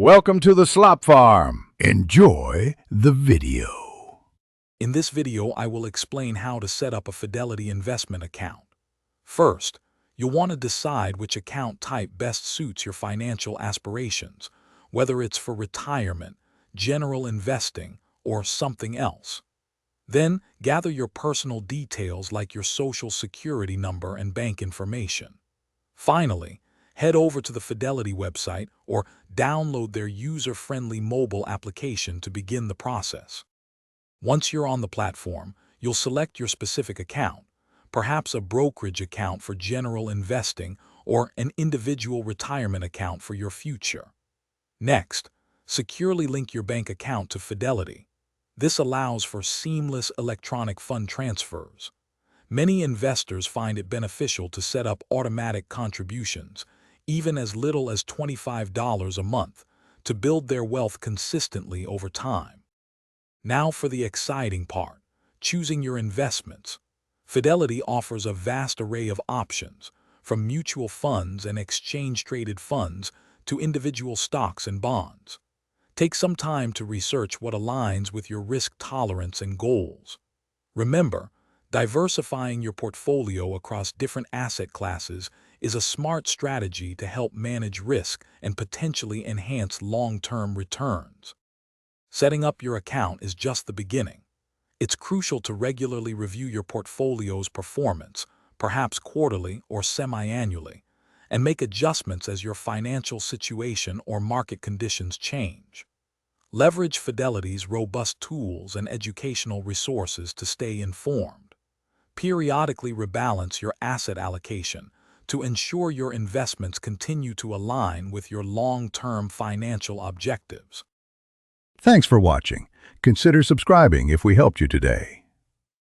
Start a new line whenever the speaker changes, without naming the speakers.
Welcome to the Slop Farm. Enjoy the video.
In this video, I will explain how to set up a Fidelity investment account. First, you'll want to decide which account type best suits your financial aspirations, whether it's for retirement, general investing, or something else. Then, gather your personal details like your social security number and bank information. Finally, head over to the Fidelity website or download their user-friendly mobile application to begin the process. Once you're on the platform, you'll select your specific account, perhaps a brokerage account for general investing or an individual retirement account for your future. Next, securely link your bank account to Fidelity. This allows for seamless electronic fund transfers. Many investors find it beneficial to set up automatic contributions, even as little as $25 a month, to build their wealth consistently over time. Now for the exciting part, choosing your investments. Fidelity offers a vast array of options, from mutual funds and exchange-traded funds to individual stocks and bonds. Take some time to research what aligns with your risk tolerance and goals. Remember, diversifying your portfolio across different asset classes is a smart strategy to help manage risk and potentially enhance long-term returns. Setting up your account is just the beginning. It's crucial to regularly review your portfolio's performance, perhaps quarterly or semi-annually, and make adjustments as your financial situation or market conditions change. Leverage Fidelity's robust tools and educational resources to stay informed. Periodically rebalance your asset allocation to ensure your investments continue to align with your long-term financial objectives.
Thanks for watching. Consider subscribing if we helped you today.